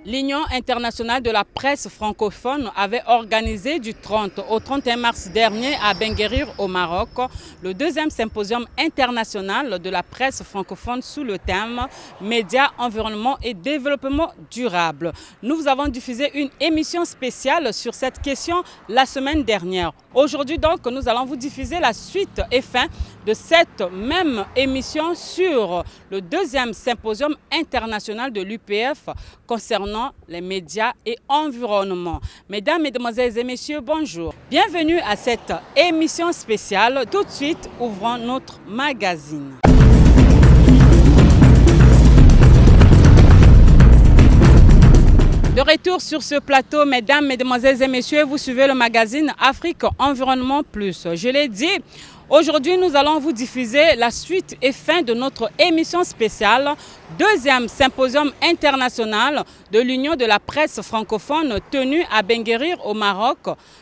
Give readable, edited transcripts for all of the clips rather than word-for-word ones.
L'Union internationale de la presse francophone avait organisé du 30 au 31 mars dernier à Benguérir au Maroc le deuxième symposium international de la presse francophone sous le thème Médias, environnement et développement durable. Nous vous avons diffusé une émission spéciale sur cette question la semaine dernière. Aujourd'hui donc, nous allons vous diffuser la suite et fin de cette même émission sur le deuxième symposium international de l'UPF concernant les médias et environnement. Mesdames, Mesdemoiselles et Messieurs, bonjour. Bienvenue à cette émission spéciale. Tout de suite, ouvrons notre magazine. De retour sur ce plateau, mesdames, mesdemoiselles et messieurs, vous suivez le magazine Afrique Environnement Plus. Je l'ai dit, aujourd'hui nous allons vous diffuser la suite et fin de notre émission spéciale, deuxième symposium international de l'Union de la presse francophone tenu à Benguérir au Maroc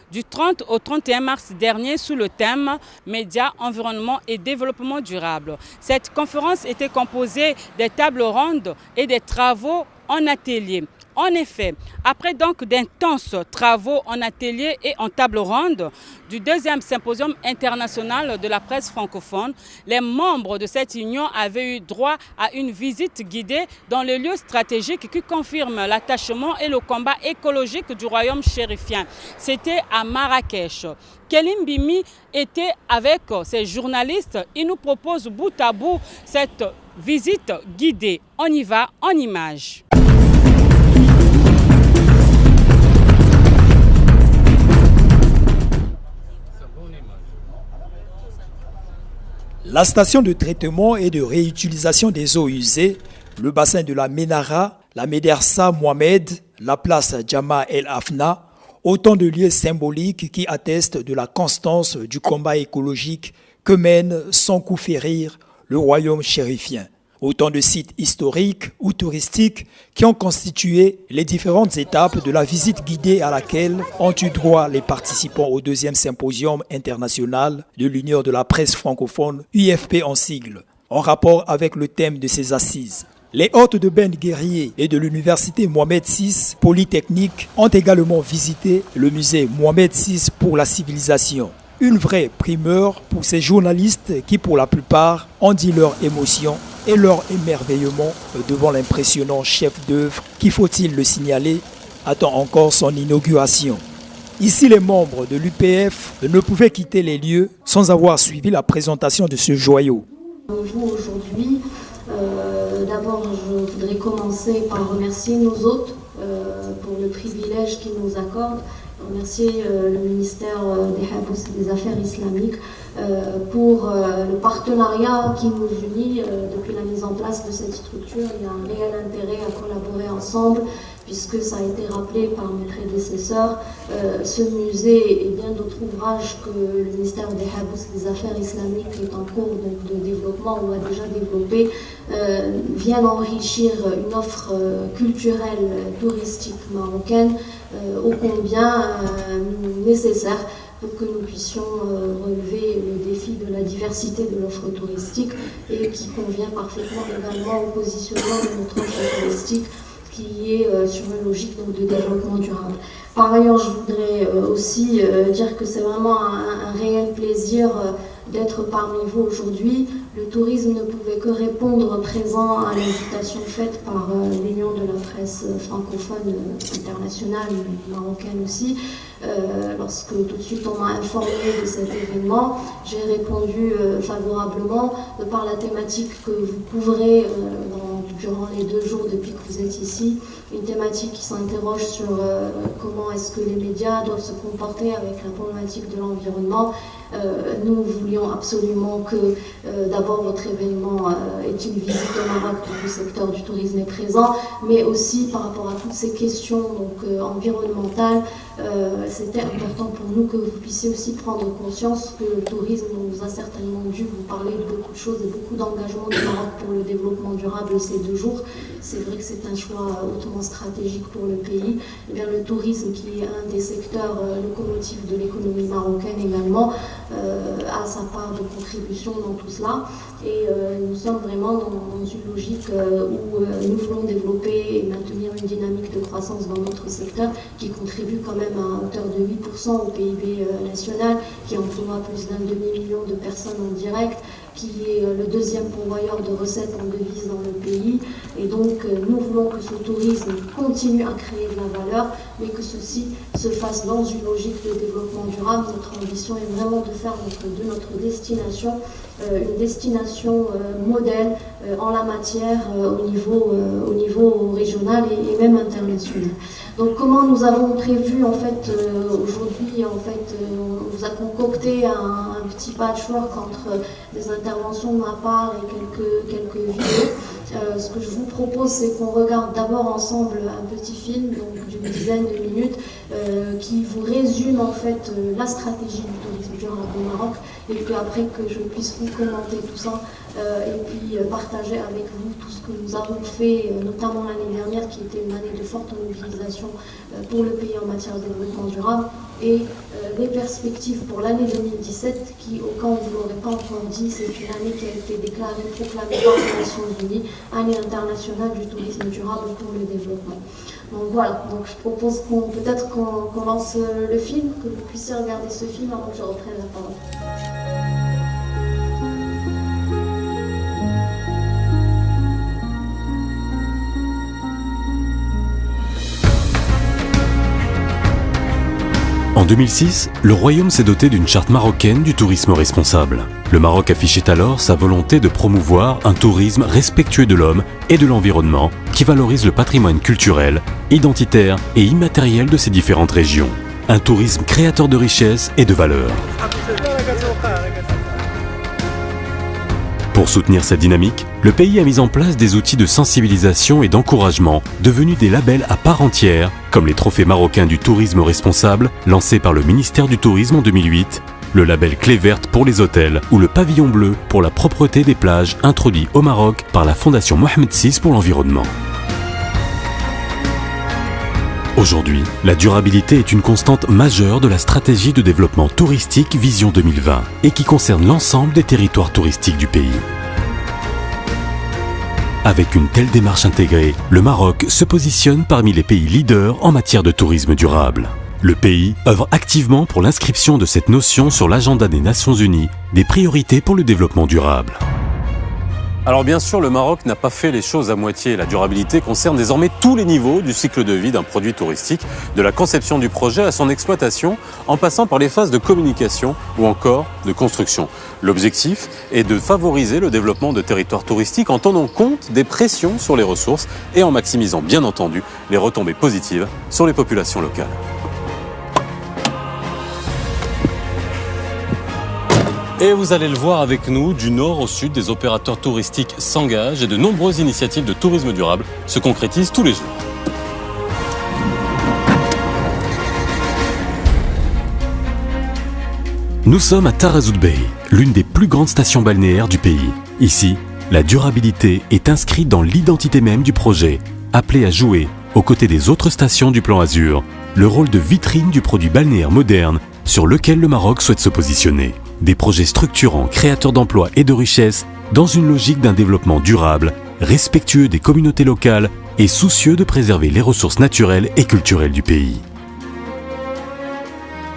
du 30 au 31 mars dernier sous le thème Médias, environnement et développement durable. Cette conférence était composée des tables rondes et des travaux en atelier. En effet, après donc d'intenses travaux en atelier et en table ronde du deuxième symposium international de la presse francophone, les membres de cette union avaient eu droit à une visite guidée dans le lieu stratégique qui confirme l'attachement et le combat écologique du royaume chérifien. C'était à Marrakech. Kélim Bimi était avec ses journalistes. Il nous propose bout à bout cette visite guidée. On y va en images. La station de traitement et de réutilisation des eaux usées, le bassin de la Ménara, la Médersa Mohamed, la place Djama El Afna, autant de lieux symboliques qui attestent de la constance du combat écologique que mène sans coup férir le royaume chérifien. Autant de sites historiques ou touristiques qui ont constitué les différentes étapes de la visite guidée à laquelle ont eu droit les participants au deuxième symposium international de l'Union de la presse francophone, UFP en sigle, en rapport avec le thème de ces assises. Les hôtes de Benguérir et de l'université Mohamed VI Polytechnique ont également visité le musée Mohamed VI pour la civilisation. Une vraie primeur pour ces journalistes qui, pour la plupart, ont dit leur émotion et leur émerveillement devant l'impressionnant chef d'œuvre qui, faut-il le signaler, attend encore son inauguration. Ici, les membres de l'UPF ne pouvaient quitter les lieux sans avoir suivi la présentation de ce joyau. Aujourd'hui, d'abord, je voudrais commencer par remercier nos hôtes pour le privilège qu'ils nous accordent. Remercier le ministère des Habous et des Affaires islamiques pour le partenariat qui nous unit depuis la mise en place de cette structure. Il y a un réel intérêt à collaborer ensemble puisque ça a été rappelé par mes prédécesseurs. Ce musée et bien d'autres ouvrages que le ministère des Habous et des Affaires islamiques est en cours de développement ou a déjà développé viennent enrichir une offre culturelle touristique marocaine ô combien nécessaire pour que nous puissions relever le défi de la diversité de l'offre touristique et qui convient parfaitement également au positionnement de notre offre touristique qui est sur une logique donc, de développement durable. Par ailleurs, je voudrais aussi dire que c'est vraiment un réel plaisir d'être parmi vous aujourd'hui. Le tourisme ne pouvait que répondre présent à l'invitation faite par l'Union de la presse francophone internationale, marocaine aussi. Lorsque tout de suite on m'a informé de cet événement, j'ai répondu favorablement de par la thématique que vous couvrez durant les 2 jours depuis que vous êtes ici, une thématique qui s'interroge sur comment est-ce que les médias doivent se comporter avec la problématique de l'environnement. Nous voulions absolument que d'abord votre événement est une visite au Maroc où le secteur du tourisme est présent, mais aussi par rapport à toutes ces questions donc, environnementales, c'était important pour nous que vous puissiez aussi prendre conscience que le tourisme nous a certainement dû vous parler de beaucoup de choses et beaucoup d'engagement du Maroc pour le développement durable ces 2 jours. C'est vrai que c'est un choix hautement stratégique pour le pays. Eh bien, le tourisme, qui est un des secteurs locomotifs de l'économie marocaine également, a sa part de contribution dans tout cela. Et nous sommes vraiment dans une logique où nous voulons développer et maintenir une dynamique de croissance dans notre secteur qui contribue quand même à hauteur de 8% au PIB national, qui emploie plus d'un demi-million de personnes en direct, qui est le 2e pourvoyeur de recettes en devises dans le pays. Et donc, nous voulons que ce tourisme continue à créer de la valeur, mais que ceci se fasse dans une logique de développement durable. Notre ambition est vraiment de faire de notre destination une destination modèle en la matière au niveau régional et même international. Donc, comment nous avons prévu en fait aujourd'hui, on vous a concocté un petit patchwork entre des interventions de ma part et quelques vidéos. Ce que je vous propose, c'est qu'on regarde d'abord ensemble un petit film donc d'une dizaine de minutes qui vous résume en fait la stratégie du tourisme durable au Maroc, et puis après que je puisse vous commenter tout ça et puis partager avec vous tout ce que nous avons fait, notamment l'année dernière qui était une année de forte mobilisation pour le pays en matière de développement durable, et les perspectives pour l'année 2017 qui, au cas où vous ne l'aurez pas encore dit, c'est une année qui a été proclamée par les Nations Unies, année internationale du tourisme durable pour le développement. Donc voilà, donc je propose qu'on lance le film, que vous puissiez regarder ce film avant que je reprenne la parole. En 2006, le Royaume s'est doté d'une charte marocaine du tourisme responsable. Le Maroc affichait alors sa volonté de promouvoir un tourisme respectueux de l'homme et de l'environnement qui valorise le patrimoine culturel, identitaire et immatériel de ses différentes régions. Un tourisme créateur de richesses et de valeurs. Pour soutenir cette dynamique, le pays a mis en place des outils de sensibilisation et d'encouragement devenus des labels à part entière, comme les trophées marocains du tourisme responsable lancés par le ministère du Tourisme en 2008, le label Clé verte pour les hôtels ou le pavillon bleu pour la propreté des plages introduit au Maroc par la Fondation Mohamed VI pour l'environnement. Aujourd'hui, la durabilité est une constante majeure de la stratégie de développement touristique Vision 2020 et qui concerne l'ensemble des territoires touristiques du pays. Avec une telle démarche intégrée, le Maroc se positionne parmi les pays leaders en matière de tourisme durable. Le pays œuvre activement pour l'inscription de cette notion sur l'agenda des Nations Unies, des priorités pour le développement durable. Alors bien sûr, le Maroc n'a pas fait les choses à moitié. La durabilité concerne désormais tous les niveaux du cycle de vie d'un produit touristique, de la conception du projet à son exploitation, en passant par les phases de communication ou encore de construction. L'objectif est de favoriser le développement de territoires touristiques en tenant compte des pressions sur les ressources et en maximisant bien entendu les retombées positives sur les populations locales. Et vous allez le voir avec nous, du nord au sud, des opérateurs touristiques s'engagent et de nombreuses initiatives de tourisme durable se concrétisent tous les jours. Nous sommes à Tarazout Bey, l'une des plus grandes stations balnéaires du pays. Ici, la durabilité est inscrite dans l'identité même du projet, appelé à jouer, aux côtés des autres stations du plan Azur, le rôle de vitrine du produit balnéaire moderne sur lequel le Maroc souhaite se positionner. Des projets structurants, créateurs d'emplois et de richesses, dans une logique d'un développement durable, respectueux des communautés locales et soucieux de préserver les ressources naturelles et culturelles du pays.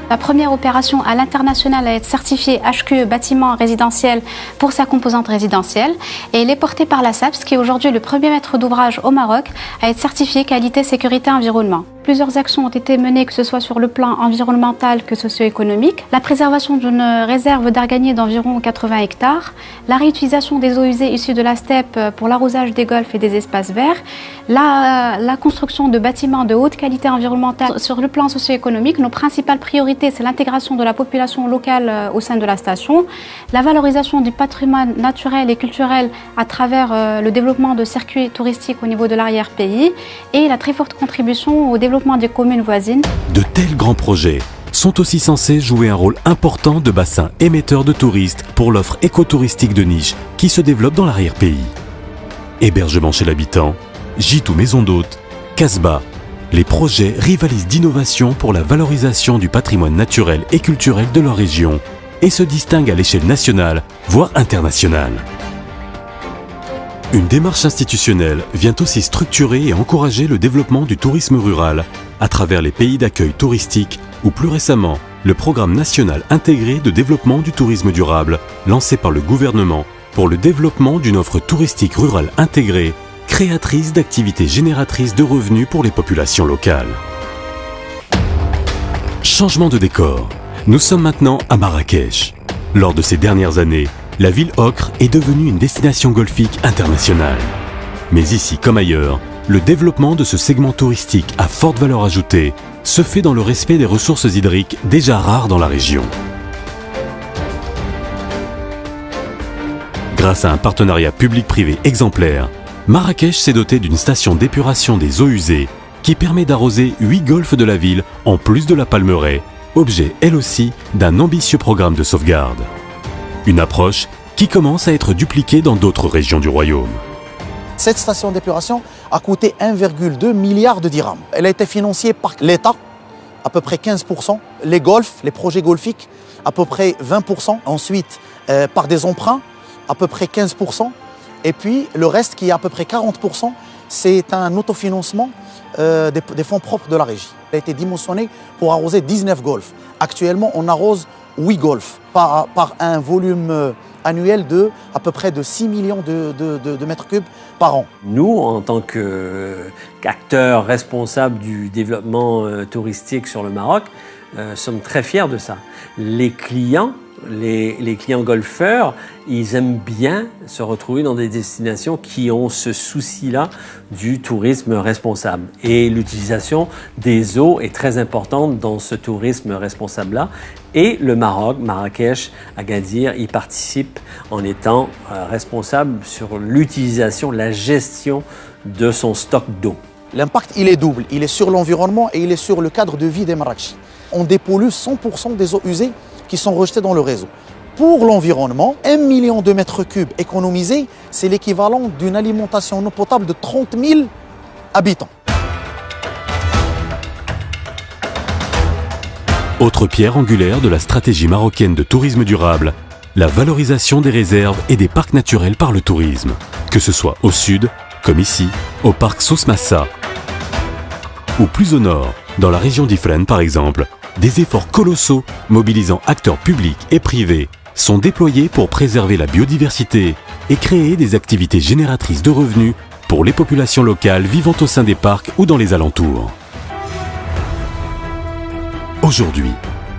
La première opération à l'international à être certifiée HQE bâtiment résidentiel pour sa composante résidentielle, et elle est portée par la SAPS, qui est aujourd'hui le premier maître d'ouvrage au Maroc à être certifié qualité, sécurité, environnement. Plusieurs actions ont été menées, que ce soit sur le plan environnemental que socio-économique, la préservation d'une réserve d'arganier d'environ 80 hectares, la réutilisation des eaux usées issues de la steppe pour l'arrosage des golfs et des espaces verts, la construction de bâtiments de haute qualité environnementale. Sur le plan socio-économique, nos principales priorités, c'est l'intégration de la population locale au sein de la station, la valorisation du patrimoine naturel et culturel à travers le développement de circuits touristiques au niveau de l'arrière-pays et la très forte contribution au développement développement des communes voisines. De tels grands projets sont aussi censés jouer un rôle important de bassin émetteur de touristes pour l'offre écotouristique de niche qui se développe dans l'arrière-pays. Hébergement chez l'habitant, gîtes ou maisons d'hôtes, Casbah, les projets rivalisent d'innovation pour la valorisation du patrimoine naturel et culturel de leur région et se distinguent à l'échelle nationale, voire internationale. Une démarche institutionnelle vient aussi structurer et encourager le développement du tourisme rural à travers les pays d'accueil touristique ou plus récemment le programme national intégré de développement du tourisme durable lancé par le gouvernement pour le développement d'une offre touristique rurale intégrée, créatrice d'activités génératrices de revenus pour les populations locales. Changement de décor. Nous sommes maintenant à Marrakech. Lors de ces dernières années, la ville ocre est devenue une destination golfique internationale. Mais ici comme ailleurs, le développement de ce segment touristique à forte valeur ajoutée se fait dans le respect des ressources hydriques déjà rares dans la région. Grâce à un partenariat public-privé exemplaire, Marrakech s'est doté d'une station d'épuration des eaux usées qui permet d'arroser 8 golfs de la ville en plus de la Palmeraie, objet elle aussi d'un ambitieux programme de sauvegarde. Une approche qui commence à être dupliquée dans d'autres régions du royaume. Cette station d'épuration a coûté 1,2 milliard de dirhams. Elle a été financée par l'État, à peu près 15%, les golfs, les projets golfiques, à peu près 20%, ensuite par des emprunts, à peu près 15%, et puis le reste qui est à peu près 40%, c'est un autofinancement des fonds propres de la régie. Elle a été dimensionnée pour arroser 19 golfs. Actuellement, on arrose 8 golfs par un volume annuel de à peu près de 6 millions de mètres cubes par an. Nous, en tant qu'acteurs responsables du développement touristique sur le Maroc, sommes très fiers de ça. Les clients golfeurs, ils aiment bien se retrouver dans des destinations qui ont ce souci-là du tourisme responsable. Et l'utilisation des eaux est très importante dans ce tourisme responsable-là. Et le Maroc, Marrakech, Agadir, y participe en étant responsable sur l'utilisation, la gestion de son stock d'eau. L'impact, il est double. Il est sur l'environnement et il est sur le cadre de vie des Marrakech. On dépollue 100% des eaux usées qui sont rejetées dans le réseau. Pour l'environnement, 1 million de mètres cubes économisés, c'est l'équivalent d'une alimentation en eau potable de 30 000 habitants. Autre pierre angulaire de la stratégie marocaine de tourisme durable, la valorisation des réserves et des parcs naturels par le tourisme. Que ce soit au sud, comme ici, au parc Souss-Massa, ou plus au nord, dans la région d'Ifrane par exemple, des efforts colossaux mobilisant acteurs publics et privés sont déployés pour préserver la biodiversité et créer des activités génératrices de revenus pour les populations locales vivant au sein des parcs ou dans les alentours. Aujourd'hui,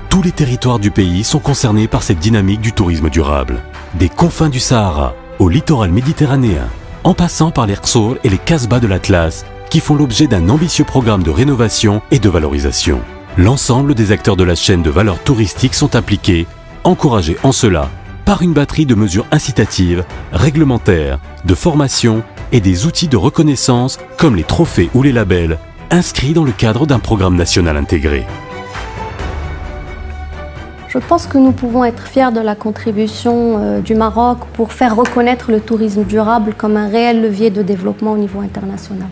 tous les territoires du pays sont concernés par cette dynamique du tourisme durable. Des confins du Sahara au littoral méditerranéen, en passant par les Rxour et les Casbah de l'Atlas, qui font l'objet d'un ambitieux programme de rénovation et de valorisation. L'ensemble des acteurs de la chaîne de valeur touristique sont impliqués, encouragés en cela par une batterie de mesures incitatives, réglementaires, de formation et des outils de reconnaissance comme les trophées ou les labels, inscrits dans le cadre d'un programme national intégré. Je pense que nous pouvons être fiers de la contribution du Maroc pour faire reconnaître le tourisme durable comme un réel levier de développement au niveau international.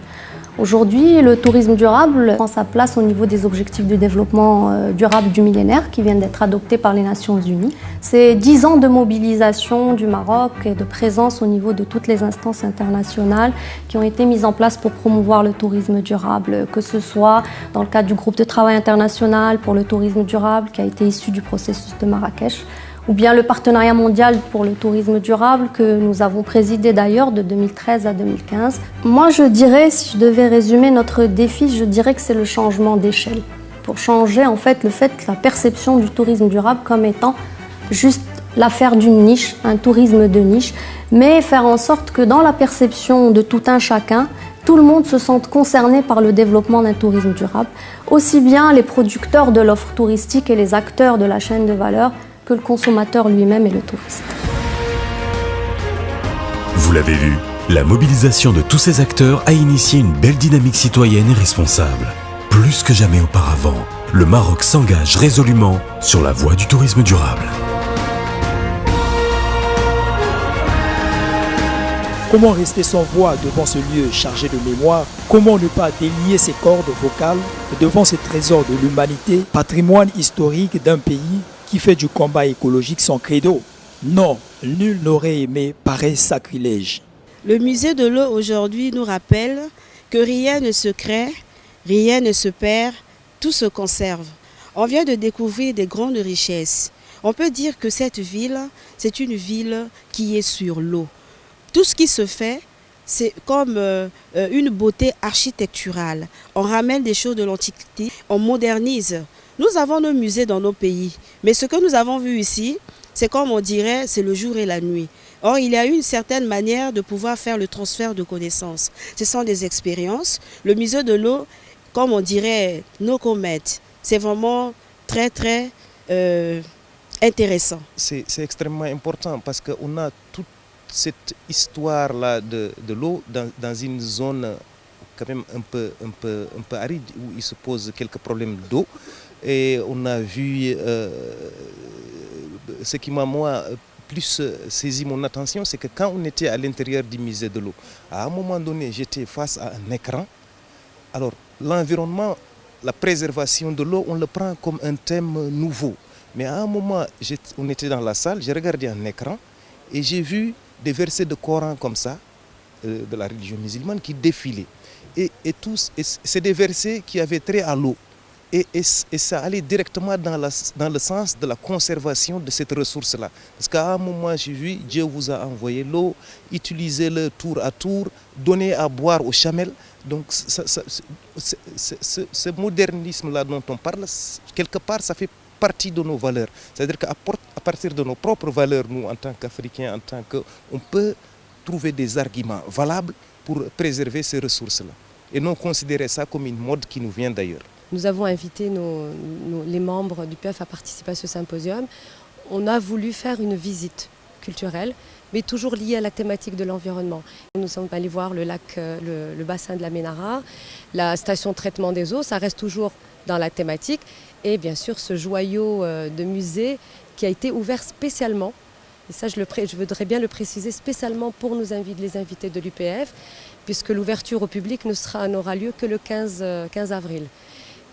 Aujourd'hui, le tourisme durable prend sa place au niveau des objectifs de développement durable du millénaire qui viennent d'être adoptés par les Nations Unies. C'est 10 ans de mobilisation du Maroc et de présence au niveau de toutes les instances internationales qui ont été mises en place pour promouvoir le tourisme durable, que ce soit dans le cadre du groupe de travail international pour le tourisme durable qui a été issu du processus de Marrakech, ou bien le partenariat mondial pour le tourisme durable que nous avons présidé d'ailleurs de 2013 à 2015. Moi je dirais, si je devais résumer notre défi, je dirais que c'est le changement d'échelle. Pour changer en fait la perception du tourisme durable comme étant juste l'affaire d'une niche, un tourisme de niche, mais faire en sorte que dans la perception de tout un chacun, tout le monde se sente concerné par le développement d'un tourisme durable, aussi bien les producteurs de l'offre touristique et les acteurs de la chaîne de valeur que le consommateur lui-même et le touriste. Vous l'avez vu, la mobilisation de tous ces acteurs a initié une belle dynamique citoyenne et responsable. Plus que jamais auparavant, le Maroc s'engage résolument sur la voie du tourisme durable. Comment rester sans voix devant ce lieu chargé de mémoire? Comment ne pas délier ses cordes vocales devant ce trésor de l'humanité, patrimoine historique d'un pays qui fait du combat écologique son credo? Non, nul n'aurait aimé pareil sacrilège. Le musée de l'eau aujourd'hui nous rappelle que rien ne se crée, rien ne se perd, tout se conserve. On vient de découvrir des grandes richesses. On peut dire que cette ville, c'est une ville qui est sur l'eau. Tout ce qui se fait, c'est comme une beauté architecturale. On ramène des choses de l'Antiquité, on modernise. Nous avons nos musées dans nos pays, mais ce que nous avons vu ici, c'est comme on dirait, c'est le jour et la nuit. Or, il y a une certaine manière de pouvoir faire le transfert de connaissances. Ce sont des expériences. Le musée de l'eau, comme on dirait, no comment. C'est vraiment très, très intéressant. C'est extrêmement important parce qu'on a toute cette histoire-là de l'eau dans une zone quand même un peu aride où il se pose quelques problèmes d'eau. Et on a vu ce qui m'a moi plus saisi mon attention, c'est que quand on était à l'intérieur du musée de l'eau, à un moment donné, j'étais face à un écran. Alors, l'environnement, la préservation de l'eau, on le prend comme un thème nouveau. Mais à un moment, on était dans la salle, j'ai regardé un écran et j'ai vu des versets de Coran comme ça, de la religion musulmane, qui défilaient. Et c'est des versets qui avaient trait à l'eau. Et ça allait directement dans le sens de la conservation de cette ressource-là. Parce qu'à un moment, j'ai vu, Dieu vous a envoyé l'eau, utilisez-le tour à tour, donnez à boire aux chamelles. Donc ce modernisme-là dont on parle, quelque part, ça fait partie de nos valeurs. C'est-à-dire qu'à partir de nos propres valeurs, nous, en tant qu'Africains, on peut trouver des arguments valables pour préserver ces ressources-là. Et non considérer ça comme une mode qui nous vient d'ailleurs. Nous avons invité les membres du PF à participer à ce symposium. On a voulu faire une visite culturelle, mais toujours liée à la thématique de l'environnement. Nous sommes allés voir le lac, le bassin de la Ménara, la station de traitement des eaux, ça reste toujours dans la thématique. Et bien sûr ce joyau de musée qui a été ouvert spécialement, et ça je voudrais bien le préciser, spécialement pour les invités de l'UPF, puisque l'ouverture au public n'aura lieu que le 15 avril.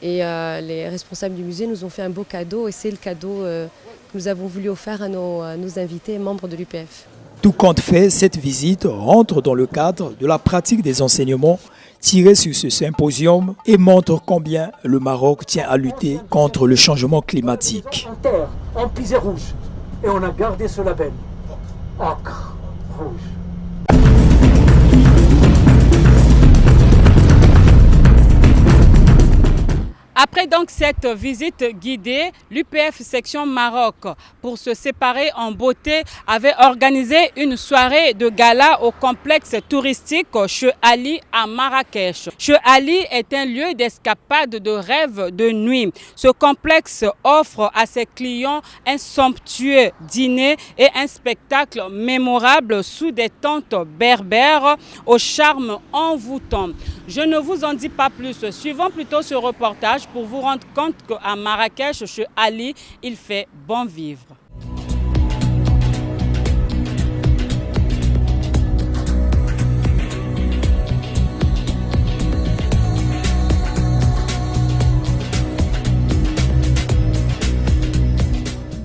Et les responsables du musée nous ont fait un beau cadeau et c'est le cadeau que nous avons voulu offrir à nos invités membres de l'UPF. Tout compte fait, cette visite rentre dans le cadre de la pratique des enseignements tirés sur ce symposium et montre combien le Maroc tient à lutter contre le changement climatique. En terre, en pisé rouge, et on a gardé ce label, ocre rouge. Après donc cette visite guidée, l'UPF section Maroc, pour se séparer en beauté, avait organisé une soirée de gala au complexe touristique Che Ali à Marrakech. Che Ali est un lieu d'escapade, de rêve de nuit. Ce complexe offre à ses clients un somptueux dîner et un spectacle mémorable sous des tentes berbères au charme envoûtant. Je ne vous en dis pas plus. Suivons plutôt ce reportage pour vous rendre compte qu'à Marrakech, chez Ali, il fait bon vivre.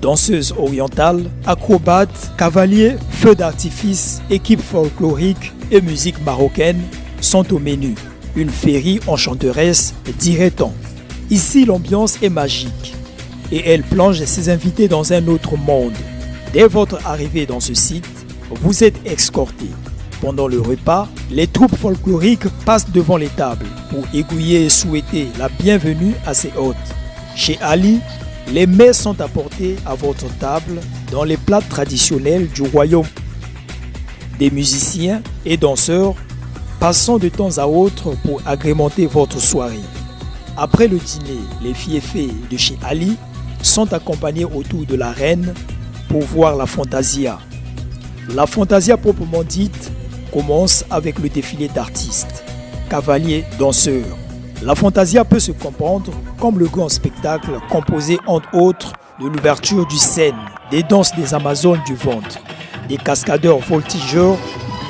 Danseuses orientales, acrobates, cavaliers, feux d'artifice, équipes folkloriques et musique marocaine sont au menu. Une féerie enchanteresse, dirait-on. Ici, l'ambiance est magique et elle plonge ses invités dans un autre monde. Dès votre arrivée dans ce site, vous êtes escortés. Pendant le repas, les troupes folkloriques passent devant les tables pour aiguiller et souhaiter la bienvenue à ses hôtes. Chez Ali, les mets sont apportés à votre table dans les plats traditionnels du royaume. Des musiciens et danseurs passant de temps à autre pour agrémenter votre soirée. Après le dîner, les fiefés de chez Ali sont accompagnés autour de la reine pour voir la fantasia. La fantasia proprement dite commence avec le défilé d'artistes, cavaliers, danseurs. La Fantasia peut se comprendre comme le grand spectacle composé entre autres de l'ouverture du Seine, des danses des Amazones du ventre, des cascadeurs voltigeurs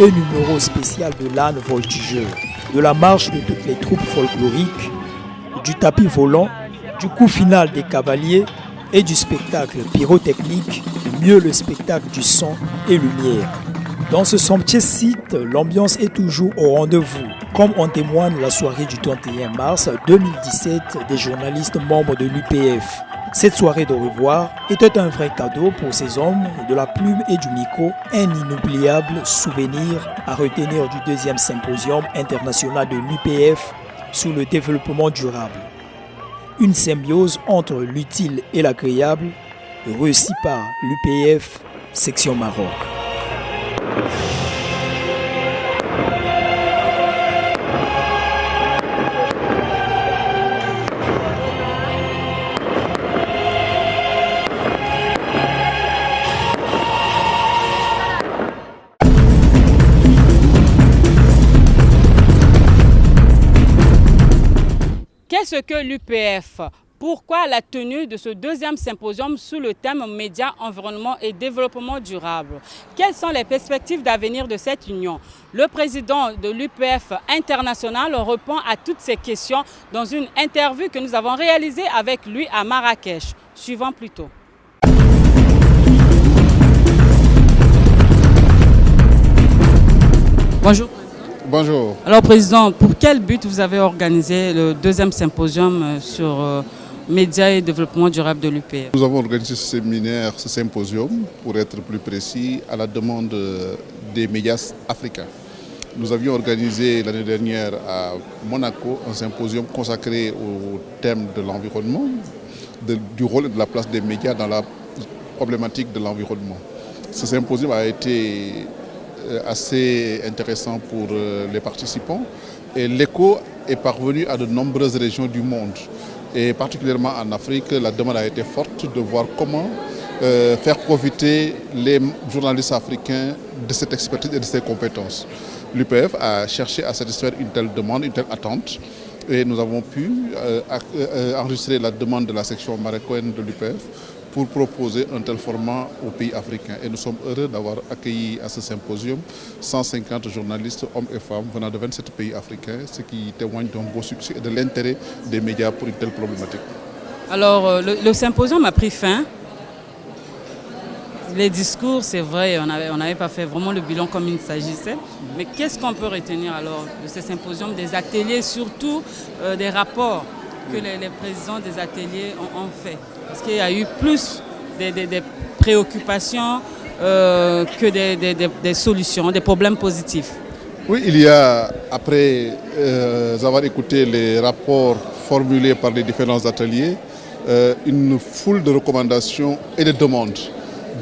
et un numéro spécial de l'âne voltigeur, de la marche de toutes les troupes folkloriques, du tapis volant, du coup final des cavaliers et du spectacle pyrotechnique, mieux le spectacle du son et lumière. Dans ce somptueux site, l'ambiance est toujours au rendez-vous, comme en témoigne la soirée du 31 mars 2017 des journalistes membres de l'UPF. Cette soirée de revoir était un vrai cadeau pour ces hommes de la plume et du micro, un inoubliable souvenir à retenir du deuxième symposium international de l'UPF sur le développement durable. Une symbiose entre l'utile et l'agréable, réussie par l'UPF section Maroc. Qu'est-ce que l'UPF? Pourquoi la tenue de ce deuxième symposium sous le thème Médias, environnement et développement durable? Quelles sont les perspectives d'avenir de cette union? Le président de l'UPF international répond à toutes ces questions dans une interview que nous avons réalisée avec lui à Marrakech. Suivant plutôt. Bonjour. Bonjour. Alors Président, pour quel but vous avez organisé le deuxième symposium sur médias et développement durable de l'UPF? Nous avons organisé ce séminaire, ce symposium, pour être plus précis, à la demande des médias africains. Nous avions organisé l'année dernière à Monaco un symposium consacré au thème de l'environnement, du rôle et de la place des médias dans la problématique de l'environnement. Ce symposium a été assez intéressant pour les participants et l'écho est parvenu à de nombreuses régions du monde et particulièrement en Afrique. La demande a été forte de voir comment faire profiter les journalistes africains de cette expertise et de ces compétences. L'UPF a cherché à satisfaire une telle demande, une telle attente et nous avons pu enregistrer la demande de la section marocaine de l'UPF pour proposer un tel format aux pays africains. Et nous sommes heureux d'avoir accueilli à ce symposium 150 journalistes, hommes et femmes, venant de 27 pays africains, ce qui témoigne d'un beau succès et de l'intérêt des médias pour une telle problématique. Alors, le symposium a pris fin. Les discours, c'est vrai, on n'avait pas fait vraiment le bilan comme il s'agissait. Mais qu'est-ce qu'on peut retenir alors de ce symposium, des ateliers, surtout des rapports que les présidents des ateliers ont fait? Parce qu'il y a eu plus des préoccupations que des solutions, des problèmes positifs. Oui, il y a, après avoir écouté les rapports formulés par les différents ateliers, une foule de recommandations et de demandes.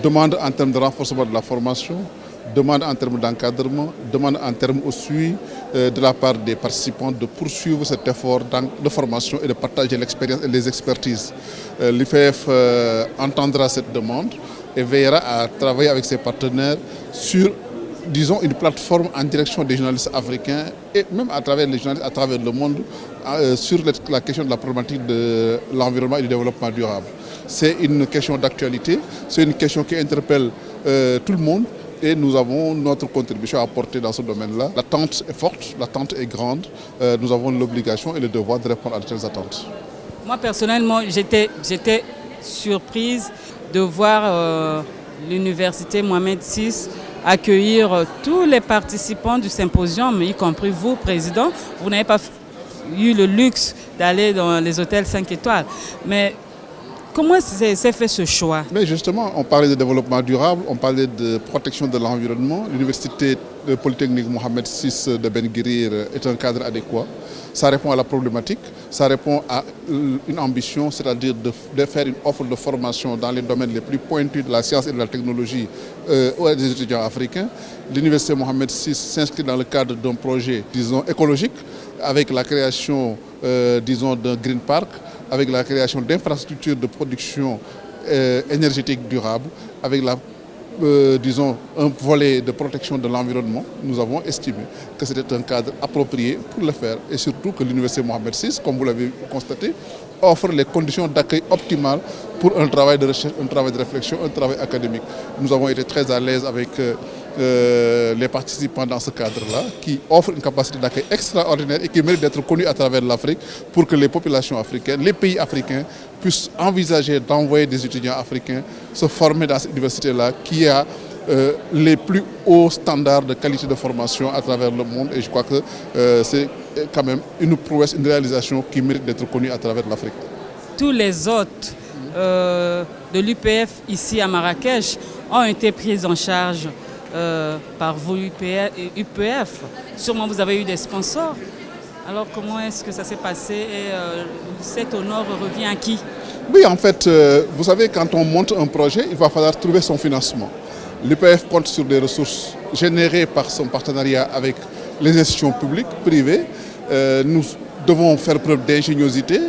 Demandes en termes de renforcement de la formation, demande en termes d'encadrement, demande en termes aussi de la part des participants de poursuivre cet effort de formation et de partager l'expérience et les expertises. L'UPF entendra cette demande et veillera à travailler avec ses partenaires sur, disons, une plateforme en direction des journalistes africains et même à travers les journalistes à travers le monde sur la question de la problématique de l'environnement et du développement durable. C'est une question d'actualité, c'est une question qui interpelle tout le monde. Et nous avons notre contribution à apporter dans ce domaine-là. L'attente est forte, l'attente est grande. Nous avons l'obligation et le devoir de répondre à de telles attentes. Moi, personnellement, j'étais surprise de voir l'université Mohamed VI accueillir tous les participants du symposium, y compris vous, Président. Vous n'avez pas eu le luxe d'aller dans les hôtels 5 étoiles. Mais comment s'est fait ce choix? Mais justement, on parlait de développement durable, on parlait de protection de l'environnement. L'université polytechnique Mohamed VI de Ben Gurir est un cadre adéquat. Ça répond à la problématique, ça répond à une ambition, c'est-à-dire de faire une offre de formation dans les domaines les plus pointus de la science et de la technologie aux étudiants africains. L'université Mohamed VI s'inscrit dans le cadre d'un projet, disons, écologique, avec la création, disons, d'un Green Park, avec la création d'infrastructures de production énergétique durable, avec la disons, un volet de protection de l'environnement, nous avons estimé que c'était un cadre approprié pour le faire. Et surtout que l'Université Mohamed VI, comme vous l'avez constaté, offre les conditions d'accueil optimales pour un travail de recherche, un travail de réflexion, un travail académique. Nous avons été très à l'aise avec les participants dans ce cadre-là, qui offrent une capacité d'accueil extraordinaire et qui mérite d'être connue à travers l'Afrique pour que les populations africaines, les pays africains puissent envisager d'envoyer des étudiants africains se former dans cette université-là qui a les plus hauts standards de qualité de formation à travers le monde. Et je crois que c'est quand même une prouesse, une réalisation qui mérite d'être connue à travers l'Afrique. Tous les hôtes de l'UPF ici à Marrakech ont été pris en charge par vos UPF. Sûrement vous avez eu des sponsors. Alors comment est-ce que ça s'est passé et cet honneur revient à qui? Oui, en fait, vous savez, quand on monte un projet, il va falloir trouver son financement. L'UPF compte sur des ressources générées par son partenariat avec les institutions publiques, privées. Nous devons faire preuve d'ingéniosité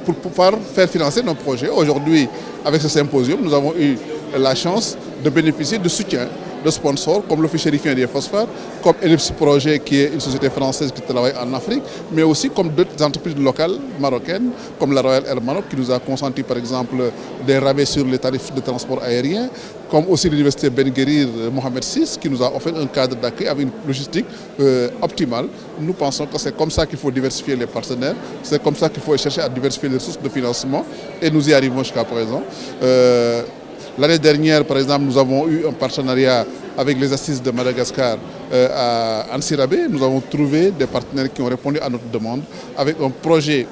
pour pouvoir faire financer nos projets. Aujourd'hui, avec ce symposium, nous avons eu la chance de bénéficier de soutien de sponsors comme l'Office chérifien des phosphates, comme Ellipse Projet qui est une société française qui travaille en Afrique, mais aussi comme d'autres entreprises locales marocaines, comme la Royal Air Maroc qui nous a consenti par exemple des rabais sur les tarifs de transport aérien, comme aussi l'Université Ben Guerir Mohamed VI qui nous a offert un cadre d'accueil avec une logistique optimale. Nous pensons que c'est comme ça qu'il faut diversifier les partenaires, c'est comme ça qu'il faut chercher à diversifier les sources de financement et nous y arrivons jusqu'à présent. L'année dernière, par exemple, nous avons eu un partenariat avec les assises de Madagascar à Ansirabé. Nous avons trouvé des partenaires qui ont répondu à notre demande avec un projet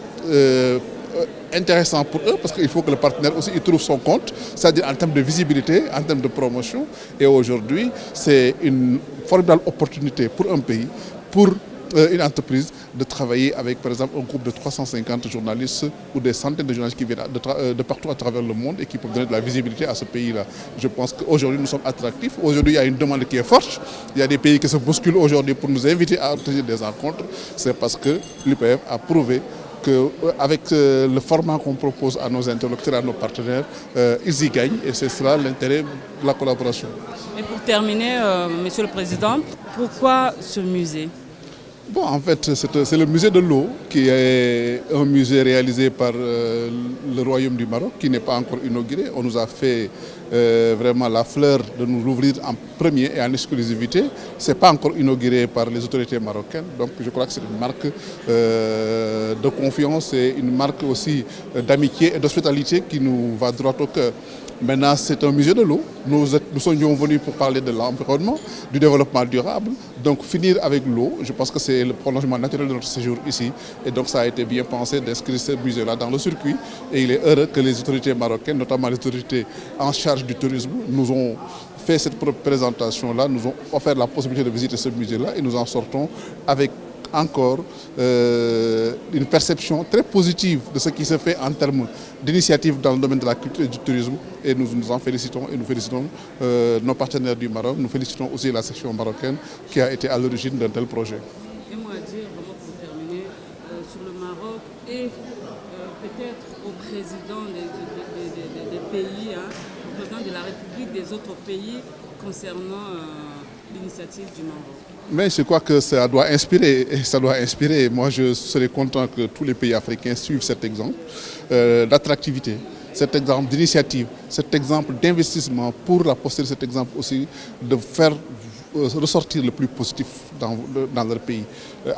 intéressant pour eux parce qu'il faut que le partenaire aussi y trouve son compte, c'est-à-dire en termes de visibilité, en termes de promotion. Et aujourd'hui, c'est une formidable opportunité pour un pays, pour une entreprise de travailler avec par exemple un groupe de 350 journalistes ou des centaines de journalistes qui viennent de partout à travers le monde et qui peuvent donner de la visibilité à ce pays-là. Je pense qu'aujourd'hui nous sommes attractifs. Aujourd'hui il y a une demande qui est forte. Il y a des pays qui se bousculent aujourd'hui pour nous inviter à obtenir des rencontres. C'est parce que l'UPF a prouvé qu'avec le format qu'on propose à nos interlocuteurs, à nos partenaires, ils y gagnent et c'est cela l'intérêt de la collaboration. Et pour terminer, Monsieur le Président, pourquoi ce musée? Bon, en fait, c'est le musée de l'eau, qui est un musée réalisé par le Royaume du Maroc, qui n'est pas encore inauguré. On nous a fait vraiment la fleur de nous l'ouvrir en premier et en exclusivité. Ce n'est pas encore inauguré par les autorités marocaines. Donc je crois que c'est une marque de confiance et une marque aussi d'amitié et d'hospitalité qui nous va droit au cœur. Maintenant, c'est un musée de l'eau. Nous sommes venus pour parler de l'environnement, du développement durable. Donc, finir avec l'eau, je pense que c'est le prolongement naturel de notre séjour ici. Et donc, ça a été bien pensé d'inscrire ce musée-là dans le circuit. Et il est heureux que les autorités marocaines, notamment les autorités en charge du tourisme, nous ont fait cette présentation-là, nous ont offert la possibilité de visiter ce musée-là et nous en sortons avec encore une perception très positive de ce qui se fait en termes d'initiatives dans le domaine de la culture et du tourisme et nous nous en félicitons et nous félicitons nos partenaires du Maroc, nous félicitons aussi la section marocaine qui a été à l'origine d'un tel projet. Et moi dire, vraiment pour terminer, sur le Maroc et peut-être au président des pays, au président de la République des autres pays concernant l'initiative du Maroc. Mais je crois que ça doit inspirer, et ça doit inspirer. Moi, je serais content que tous les pays africains suivent cet exemple d'attractivité, cet exemple d'initiative, cet exemple d'investissement pour la postérité, cet exemple aussi de faire ressortir le plus positif dans leur pays.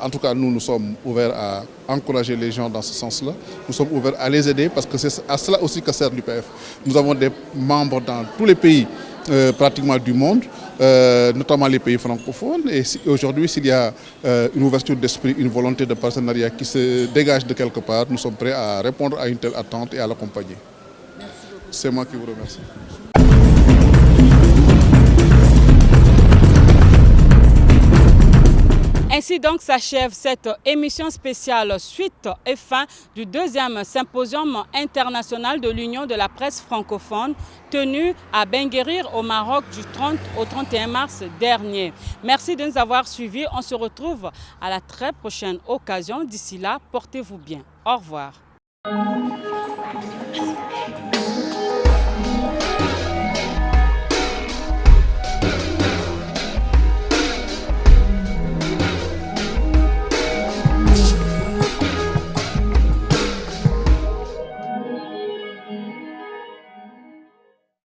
En tout cas, nous sommes ouverts à encourager les gens dans ce sens-là. Nous sommes ouverts à les aider parce que c'est à cela aussi que sert l'UPF. Nous avons des membres dans tous les pays pratiquement du monde, notamment les pays francophones. Et aujourd'hui, s'il y a une ouverture d'esprit, une volonté de partenariat qui se dégage de quelque part, nous sommes prêts à répondre à une telle attente et à l'accompagner. C'est moi qui vous remercie. Ainsi donc s'achève cette émission spéciale suite et fin du deuxième symposium international de l'Union de la presse francophone tenu à Ben Guerir au Maroc du 30 au 31 mars dernier. Merci de nous avoir suivis. On se retrouve à la très prochaine occasion. D'ici là, portez-vous bien. Au revoir.